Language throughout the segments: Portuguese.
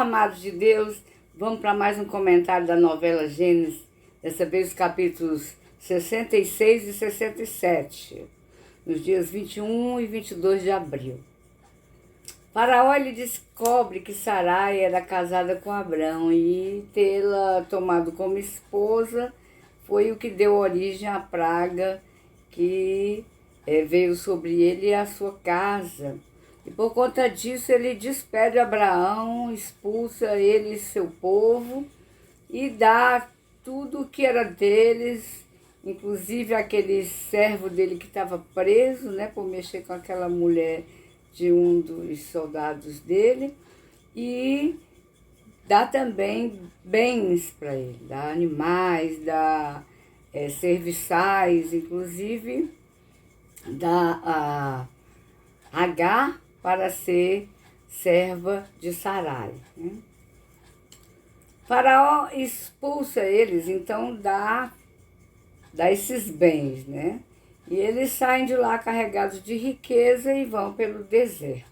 amados de Deus, vamos para mais um comentário da novela Gênesis, dessa vez os capítulos 66 e 67, nos dias 21 e 22 de abril. Faraó ele descobre que Sarai era casada com Abrão e tê-la tomado como esposa foi o que deu origem à praga que veio sobre ele e a sua casa. E por conta disso ele despede Abraão, expulsa ele e seu povo e dá tudo o que era deles, inclusive aquele servo dele que estava preso, por mexer com aquela mulher de um dos soldados dele, e dá também bens para ele, dá animais, dá serviçais, inclusive dá a Agar para ser serva de Sarai. Faraó expulsa eles, então dá esses bens, E eles saem de lá carregados de riqueza e vão pelo deserto.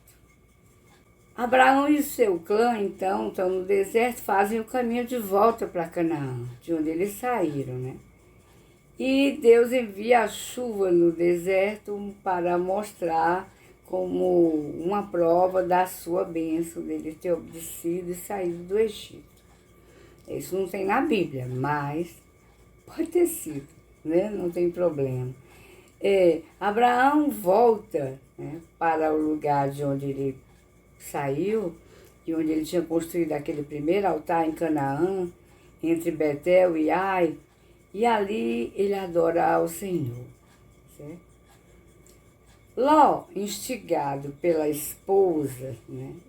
Abraão e seu clã, então, estão no deserto, fazem o caminho de volta para Canaã, de onde eles saíram, E Deus envia a chuva no deserto para mostrar como uma prova da sua bênção, dele ter obedecido e saído do Egito. Isso não tem na Bíblia, mas pode ter sido, Não tem problema. Abraão volta para o lugar de onde ele saiu, de onde ele tinha construído aquele primeiro altar em Canaã, entre Betel e Ai, e ali ele adora ao Senhor, certo? Ló, instigado pela esposa,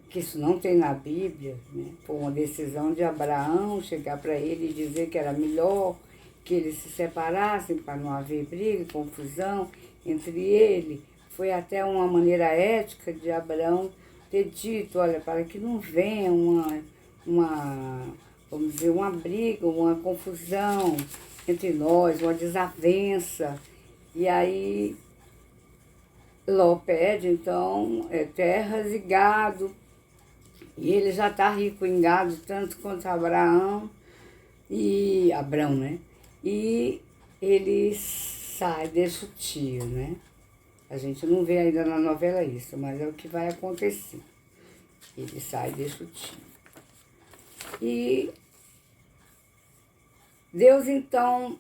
que isso não tem na Bíblia, foi uma decisão de Abraão chegar para ele e dizer que era melhor que eles se separassem para não haver briga, confusão entre eles. Foi até uma maneira ética de Abraão ter dito, olha, para que não venha vamos dizer, uma briga, uma confusão entre nós, uma desavença. E aí Ló pede, então, terras e gado, e ele já está rico em gado, tanto quanto Abrão, e ele sai, deixa o tio, A gente não vê ainda na novela isso, mas é o que vai acontecer. Ele sai, deixa o tio. E Deus, então,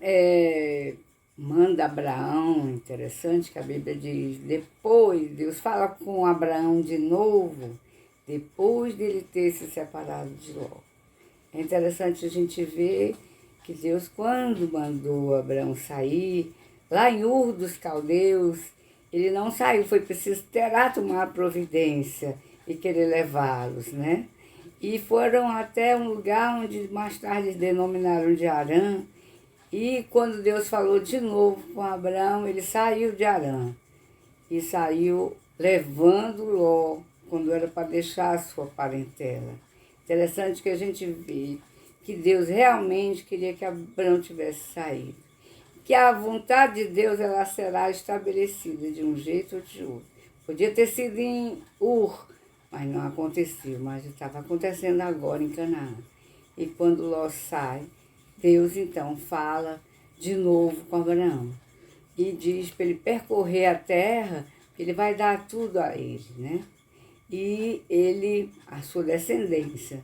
manda Abraão, interessante que a Bíblia diz, depois, Deus fala com Abraão de novo, depois dele ter se separado de Ló. É interessante a gente ver que Deus, quando mandou Abraão sair, lá em Ur dos Caldeus, ele não saiu, foi preciso Terá tomar providência e querer levá-los, E foram até um lugar onde mais tarde denominaram de Harã. E quando Deus falou de novo com Abraão, ele saiu de Harã. E saiu levando Ló, quando era para deixar a sua parentela. Interessante que a gente vê que Deus realmente queria que Abraão tivesse saído. Que a vontade de Deus ela será estabelecida de um jeito ou de outro. Podia ter sido em Ur, mas não aconteceu, mas estava acontecendo agora em Canaã. E quando Ló sai, Deus então fala de novo com Abraão e diz para ele percorrer a terra, que ele vai dar tudo a ele, E ele, a sua descendência,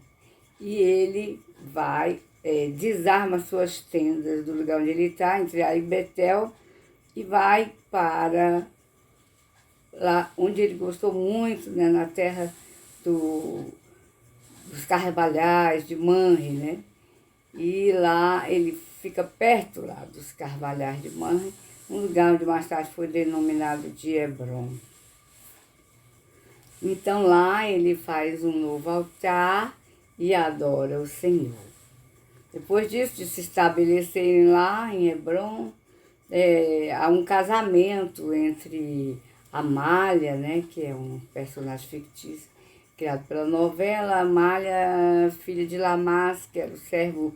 e ele vai, desarma suas tendas do lugar onde ele está, entre Ai e Betel, e vai para lá onde ele gostou muito, na terra dos Carvalhais, de Manre, E lá ele fica perto lá dos Carvalhais de Manre, um lugar onde mais tarde foi denominado de Hebrom. Então lá ele faz um novo altar e adora o Senhor. Depois disso, de se estabelecerem lá em Hebrom, há um casamento entre Amália, que é um personagem fictício, criado pela novela, Amália, filha de Lamás, que era o servo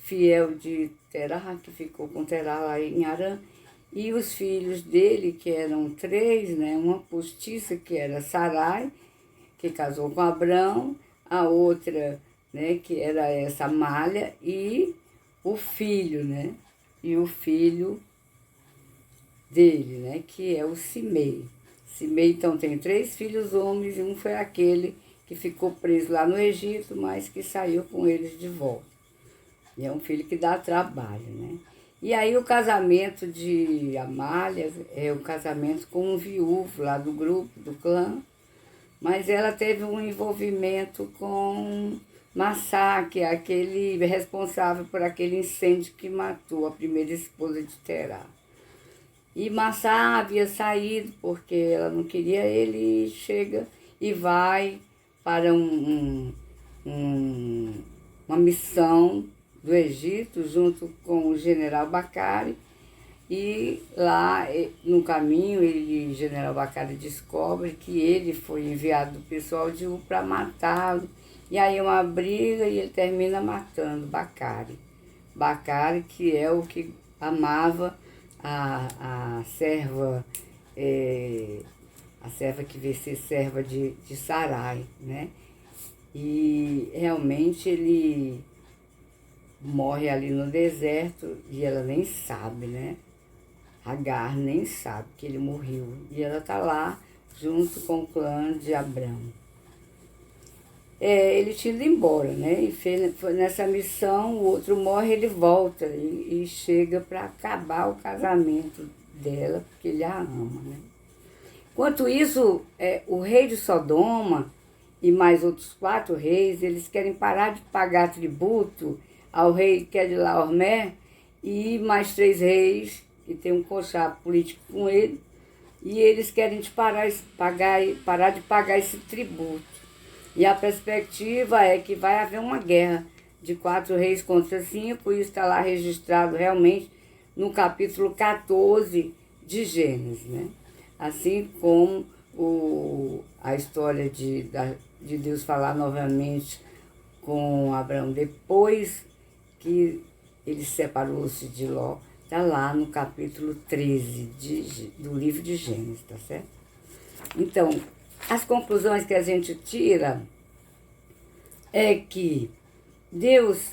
fiel de Terá, que ficou com Terá lá em Harã, e os filhos dele, que eram 3, uma postiça, que era Sarai, que casou com Abrão, a outra né, que era essa Malha, e o filho, né, e o filho dele, né, que é o Simei. Simei, então, tem 3 filhos homens, e um foi aquele que ficou preso lá no Egito, mas que saiu com eles de volta. E é um filho que dá trabalho, né? E aí o casamento de Amália é o casamento com um viúvo lá do grupo, do clã, mas ela teve um envolvimento com Massá, que é aquele responsável por aquele incêndio que matou a primeira esposa de Terá. E Massá havia saído porque ela não queria ele, e chega e vai para uma missão do Egito junto com o general Bacari. E lá no caminho, o general Bacari descobre que ele foi enviado do pessoal de U para matá-lo. E aí uma briga e ele termina matando Bacari. Bacari, que é o que amava a serva, a serva que veio ser serva de Sarai, né? E realmente ele morre ali no deserto e ela nem sabe, né? Agar nem sabe que ele morreu. E ela está lá junto com o clã de Abrão. Ele tinha ido embora, né? E foi nessa missão, o outro morre, ele volta e chega para acabar o casamento dela, porque ele a ama, né? Enquanto isso, o rei de Sodoma e mais outros 4 reis, eles querem parar de pagar tributo ao rei Quedorlaomer e mais 3 reis que tem um conchavo político com ele, e eles querem parar de pagar esse tributo. E a perspectiva é que vai haver uma guerra de 4 reis contra 5, e isso está lá registrado realmente no capítulo 14 de Gênesis, né? Assim como a história de Deus falar novamente com Abraão depois que ele separou-se de Ló, está lá no capítulo 13 do livro de Gênesis, tá certo? Então, as conclusões que a gente tira é que Deus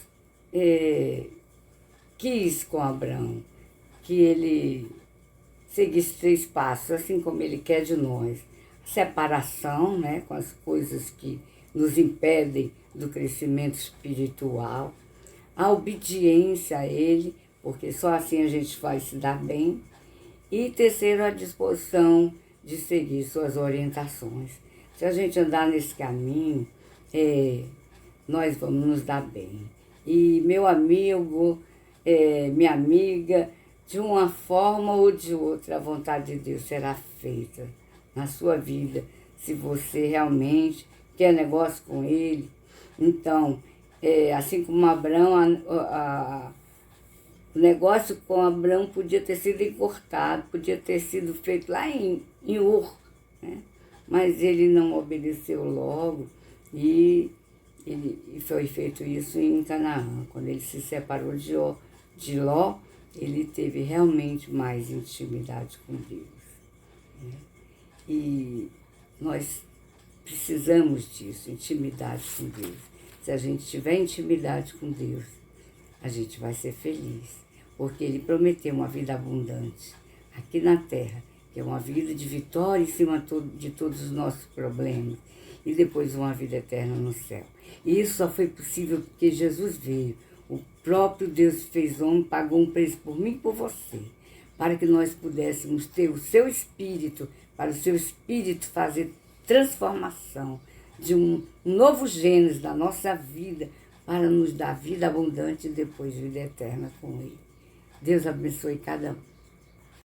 quis com Abraão que ele seguisse 3 passos, assim como ele quer de nós. Separação, né, com as coisas que nos impedem do crescimento espiritual, a obediência a ele, porque só assim a gente vai se dar bem. E terceiro, a disposição de seguir suas orientações. Se a gente andar nesse caminho, nós vamos nos dar bem. E meu amigo, minha amiga, de uma forma ou de outra, a vontade de Deus será feita na sua vida, se você realmente quer negócio com ele. Então, assim como Abraão, o negócio com Abraão podia ter sido encurtado, podia ter sido feito lá em Ur, né? Mas ele não obedeceu logo e foi feito isso em Canaã. Quando ele se separou de Ló, ele teve realmente mais intimidade com Deus, né? E nós precisamos disso, intimidade com Deus. Se a gente tiver intimidade com Deus, a gente vai ser feliz, porque ele prometeu uma vida abundante aqui na terra, que é uma vida de vitória em cima de todos os nossos problemas, e depois uma vida eterna no céu. E isso só foi possível porque Jesus veio. O próprio Deus fez homem, pagou um preço por mim e por você, para que nós pudéssemos ter o seu Espírito, para o seu Espírito fazer transformação de um novo Gênesis da nossa vida, para nos dar vida abundante e depois vida eterna com Ele. Deus abençoe cada um.